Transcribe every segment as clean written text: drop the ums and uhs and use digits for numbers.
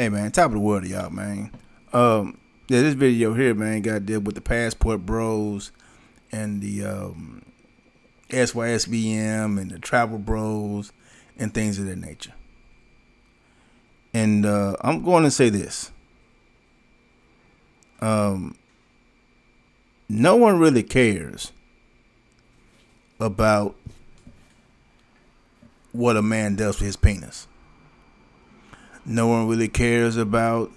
Hey man, top of the world to y'all, man. Yeah, this video here, man, got to deal with the passport bros and the SYSBM and the travel bros and things of that nature. And I'm going to say this: no one really cares about what a man does with his penis. No one really cares about,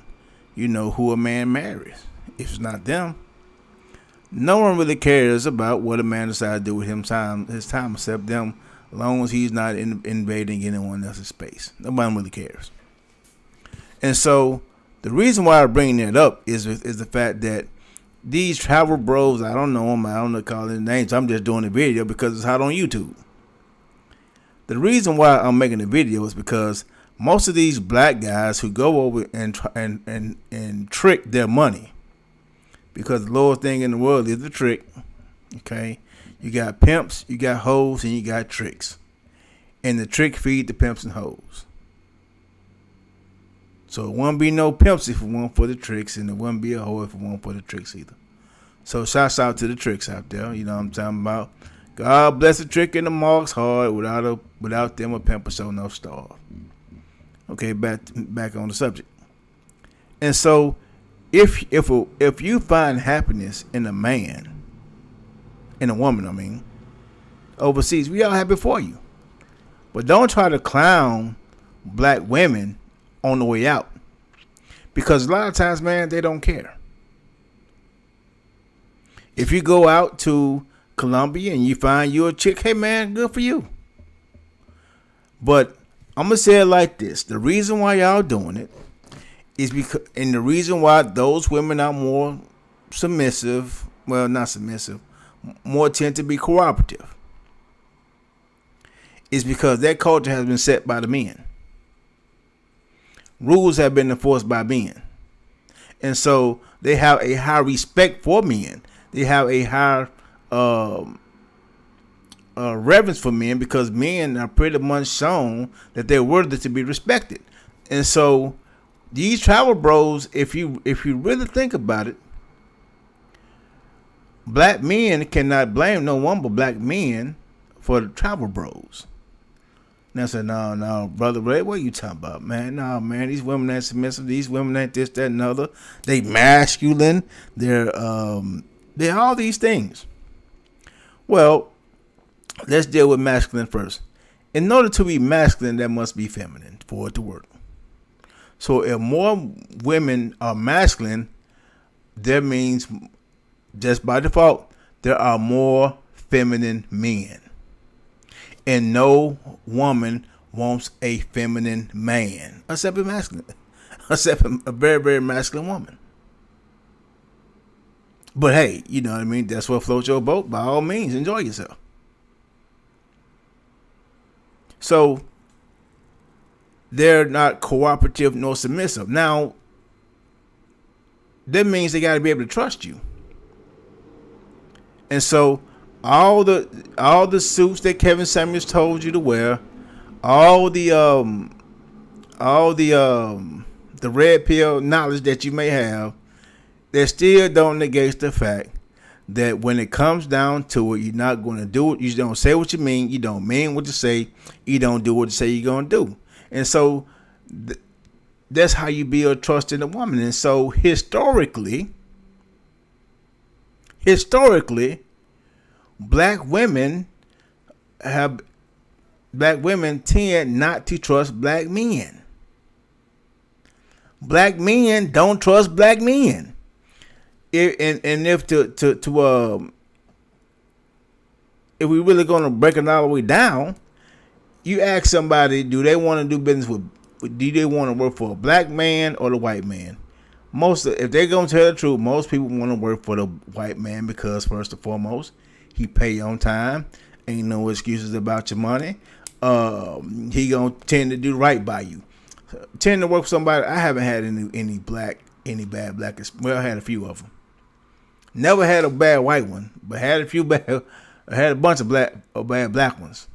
who a man marries. If it's not them, no one really cares about what a man decides to do with his time, except them, as long as he's not invading anyone else's space. Nobody really cares. And so, the reason why I'm bringing that up is the fact that these travel bros, I don't know them, I don't know call their names. I'm just doing the video because it's hot on YouTube. The reason why I'm making the video is because most of these black guys who go over and trick their money, because the lowest thing in the world is the trick. Okay, you got pimps, you got hoes, and you got tricks, and the trick feed the pimps and hoes. So it won't be no pimps if it weren't for the tricks, and it wouldn't be a hoe if it weren't for the tricks either. So shouts out to the tricks out there. You know what I'm talking about. God bless the trick and the marks hard. Without them, a pimp will show no starve. Okay, back on the subject. And so, if you find happiness in a man, in a woman, overseas, we all happy for you. But don't try to clown black women on the way out, because a lot of times, man, they don't care. If you go out to Colombia and you find you a chick, hey man, good for you. But I'm gonna say it like this: the reason why y'all doing it is because, and the reason why those women are more submissive, well, not submissive, more tend to be cooperative, is because that culture has been set by the men. Rules have been enforced by men, and so they have a high respect for men. They have a high reverence for men, because men are pretty much shown that they're worthy to be respected. And so these travel bros, if you really think about it, black men cannot blame no one but black men for the travel bros. Now I said, no, brother Ray, what are you talking about, man? No, man, these women ain't submissive. These women ain't this, that, and other. They masculine. They're all these things. Well, let's deal with masculine first. In order to be masculine, that must be feminine for it to work. So if more women are masculine, that means, just by default, there are more feminine men. And no woman wants a feminine man, except a very, very masculine woman. But hey, you know what I mean? That's what floats your boat. By all means, enjoy yourself. So they're not cooperative nor submissive. Now, that means they got to be able to trust you. And so all the suits that Kevin Samuels told you to wear, all the red pill knowledge that you may have, they still don't negate the fact that when it comes down to it, you're not going to do it. You don't say what you mean. You don't mean what you say. You don't do what you say you're going to do. And so that's how you build trust in a woman. And so historically, black women tend not to trust black men. Black men don't trust black men. If we really going to break it all the way down, you ask somebody, do they want to do business do they want to work for a black man or the white man? If they're going to tell the truth, most people want to work for the white man, because first and foremost, he pay you on time. Ain't no excuses about your money. He gonna tend to do right by you. Tend to work for somebody. I haven't had any bad black. Well, I had a few of them. Never had a bad white one, but had a bunch of bad black ones.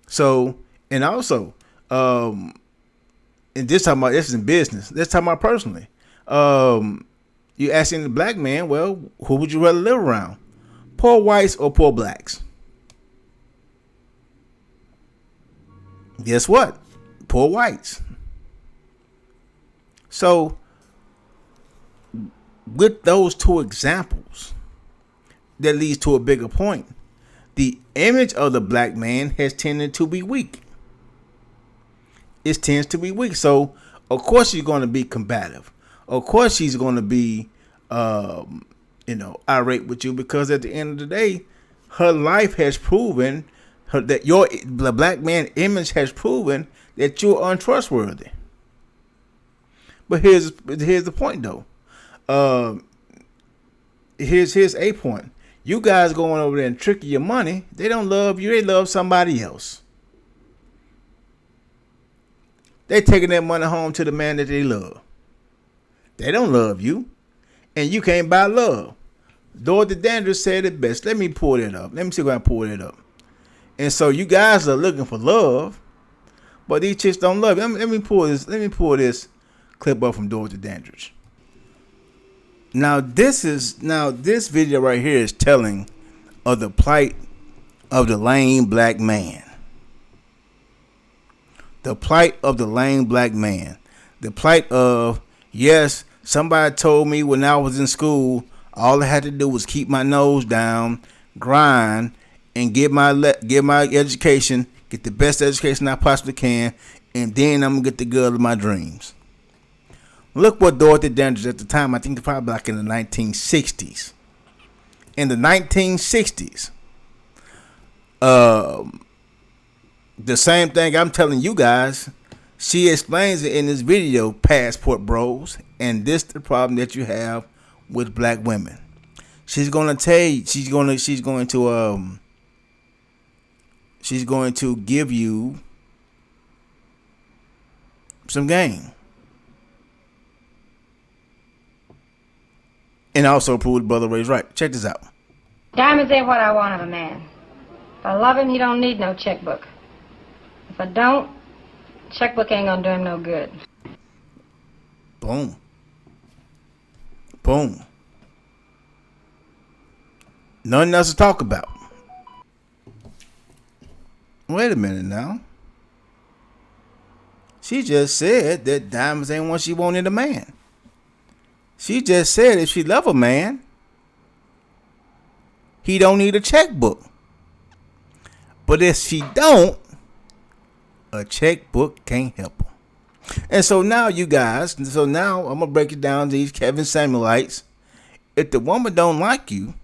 So, and also, And this is in business. Let's talk about personally. You asking the black man, well, who would you rather live around? Poor whites or poor blacks? Guess what? Poor whites. So, with those two examples, that leads to a bigger point. The image of the black man has tended to be weak. It tends to be weak. So, of course, she's going to be combative. Of course, she's going to be, irate with you, because at the end of the day, her life has proven that the black man image has proven that you're untrustworthy. But here's the point, though. Here's a point. You guys going over there and tricking your money. They don't love you. They love somebody else. They taking that money home to the man that they love. They don't love you, and you can't buy love. Dorothy Dandridge said it best. Let me pull that up. Let me see if I can pull that up. And so you guys are looking for love, but these chicks don't love you. Let me pull this clip up from Dorothy Dandridge. Now this video right here is telling of the plight of the lame black man. The plight of the lame black man. The plight of, yes, somebody told me when I was in school, all I had to do was keep my nose down, grind, and get my education, get the best education I possibly can, and then I'm gonna get the girl of my dreams. Look what Dorothy Dandridge at the time, I think probably like in the 1960s. In the 1960s, the same thing I'm telling you guys, she explains it in this video, Passport Bros, and this the problem that you have with black women. She's gonna tell you, she's going to give you some game. And also prove the brother Ray's right. Check this out. Diamonds ain't what I want of a man. If I love him, he don't need no checkbook. If I don't, checkbook ain't gonna do him no good. Boom. Boom. Nothing else to talk about. Wait a minute now. She just said that diamonds ain't what she wanted a man. She just said if she love a man, he don't need a checkbook. But if she don't, a checkbook can't help her. And so now you guys, I'm going to break it down to these Kevin Samuelites. If the woman don't like you,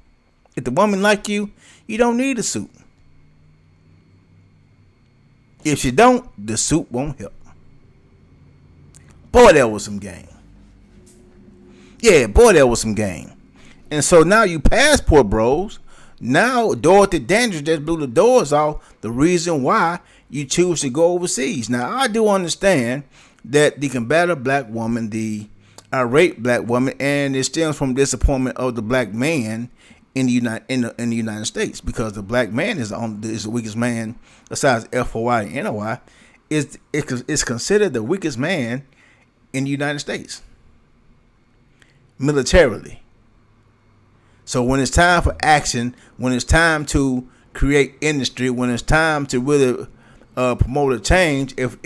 if the woman like you, you don't need a suit. If she don't, the suit won't help. Boy, that was some game. Yeah, boy, that was some game. And so now you Passport Bros. Now Dorothy Dandridge just blew the doors off the reason why you choose to go overseas. Now I do understand that the combative black woman, the irate black woman, and it stems from disappointment of the black man in the United States, because the black man is the weakest man besides FOI and NOI. Is considered the weakest man in the United States militarily. So when it's time for action, when it's time to create industry, when it's time to really promote a change, if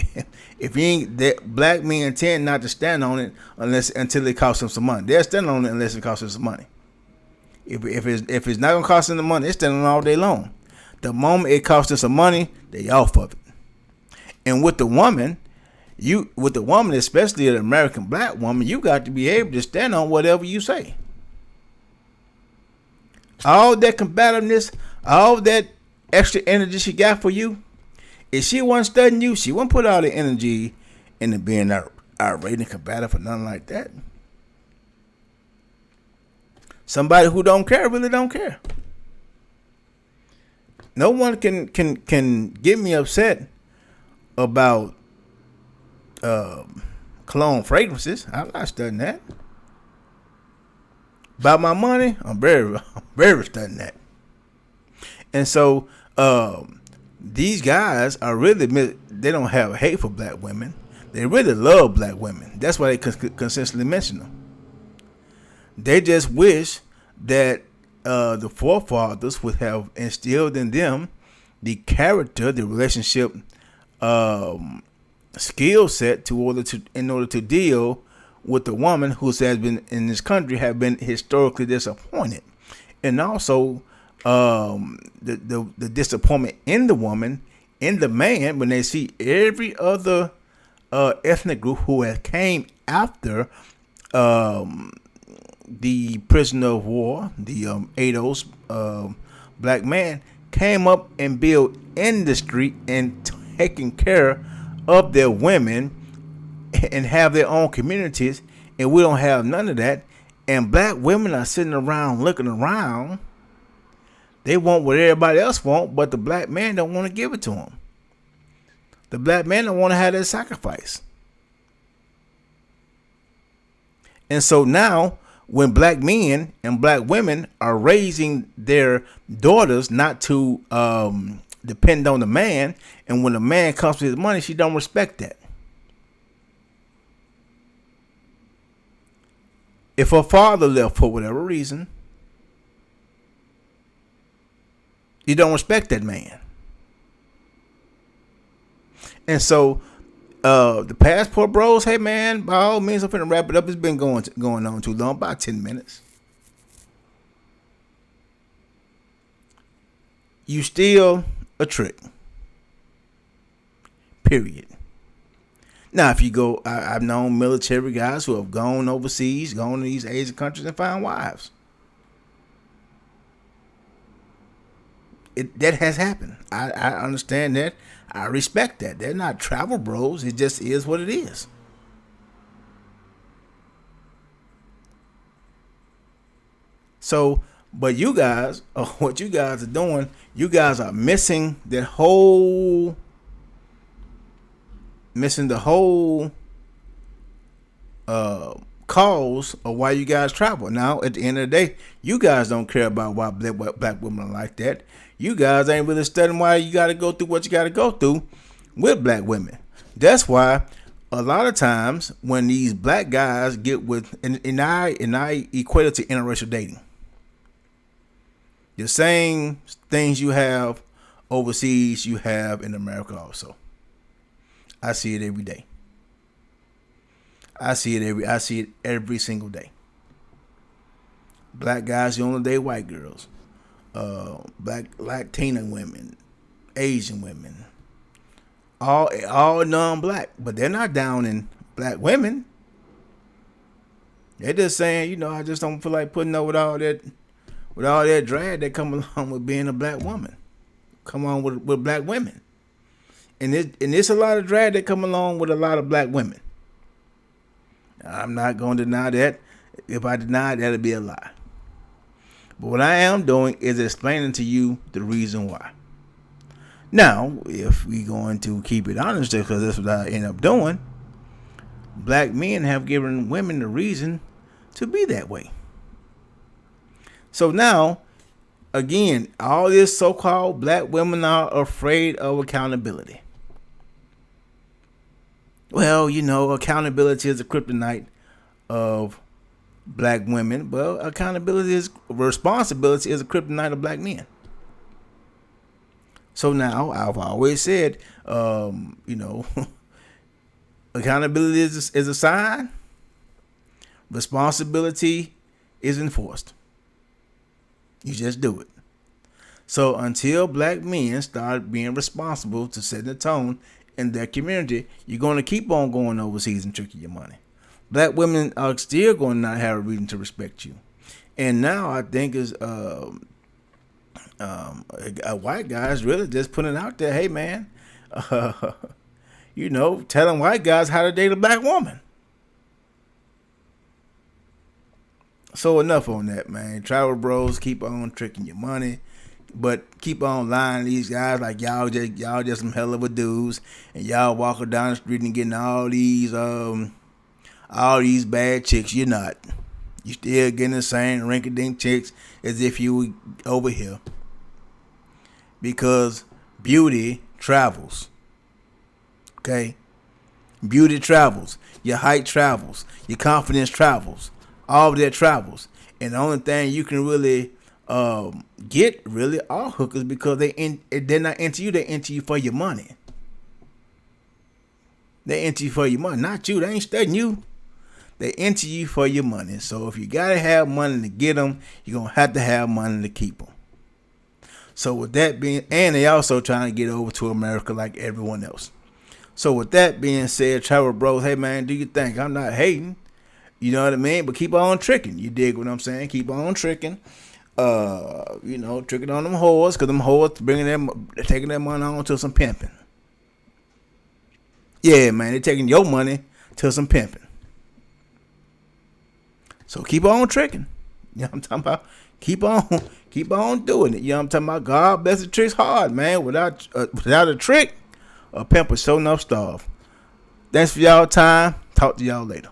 you ain't, that black men tend not to stand on it until it costs them some money. They'll stand on it unless it costs them some money. If it's not gonna cost them the money, they're standing on it all day long. The moment it costs them some money, they off of it. And with the woman, especially an American black woman, you got to be able to stand on whatever you say. All that combativeness, all that extra energy she got for you, if she wasn't studying you, she wouldn't put all the energy into being irate and combative or nothing like that. Somebody who don't care really don't care. No one can get me upset about cologne fragrances. I'm not studying that. About my money, I'm very studying that. And so these guys are really, they don't have hate for black women. They really love black women. That's why they consistently mention them. They just wish that the forefathers would have instilled in them the character, the relationship skill set in order to deal with the woman who has been in this country have been historically disappointed, and also the disappointment in the woman, in the man, when they see every other ethnic group who has came after the prisoner of war, the ADOS black man, came up and built industry and taking care of their women and have their own communities, and we don't have none of that. And black women are sitting around looking around. They want what everybody else want, but the black man don't want to give it to them. The black man don't want to have that sacrifice. And so now, when black men and black women are raising their daughters not to depend on the man, and when the man comes with his money, she don't respect that. If her father left for whatever reason, you don't respect that man. And so the passport bros, hey man, by all means, I'm finna wrap it up. It's been going on too long, about 10 minutes. You still a trick. Period. Now, if you go, I've known military guys who have gone overseas, gone to these Asian countries and found wives. That has happened. I understand that. I respect that. They're not travel bros. It just is what it is. So, but you guys, what you guys are doing, you guys are missing the whole cause of why you guys travel. Now, at the end of the day, you guys don't care about why black women are like that. You guys ain't really studying why you got to go through what you got to go through with black women. That's why a lot of times when these black guys get with, and I equate it to interracial dating. The same things you have overseas, you have in America also. I see it every day. I see it every single day. Black guys you only date white girls. Black Latina women, Asian women, all non-black, but they're not down in black women. They're just saying, I just don't feel like putting up with all that drag that come along with being a black woman. Come on with black women, and it's a lot of drag that come along with a lot of black women. I'm not going to deny that. If I deny it, that'll be a lie. But what I am doing is explaining to you the reason why. Now, if we're going to keep it honest, because that's what I end up doing, black men have given women the reason to be that way. So now, again, all this so-called black women are afraid of accountability. Well, accountability is a kryptonite of black women. Well, responsibility is a kryptonite of black men. So now, I've always said, accountability is a sign. Responsibility is enforced. You just do it. So until black men start being responsible to set the tone in their community, you're going to keep on going overseas and tricking your money. Black women are still going to not have a reason to respect you. And now I think is a white guys really just putting out there, hey man, telling white guys how to date a black woman. So enough on that, man. Travel bros, keep on tricking your money, but keep on lying to these guys like y'all just some hell of a dudes, and y'all walking down the street and getting all these bad chicks. You're not. You still getting the same rinky-dink chicks as if you were over here. Because Beauty travels. Okay? Beauty travels. Your height travels. Your confidence travels. All of that travels. And the only thing you can really get really are hookers because they're not into you. They're into you for your money. They're into you for your money. Not you. They ain't studying you. They're into you for your money. So if you got to have money to get them, you're going to have to have money to keep them. So with that being, and they also trying to get over to America like everyone else. So with that being said, Travel Bros, hey man, do you think I'm not hating? You know what I mean? But keep on tricking. You dig what I'm saying? Keep on tricking. Tricking on them whores, because them whores taking their money on to some pimping. Yeah, man, they're taking your money to some pimping. So keep on tricking. You know what I'm talking about? Keep on doing it. You know what I'm talking about? God bless the tricks hard, man. Without a trick, a pimp is so enough starved. Thanks for y'all time. Talk to y'all later.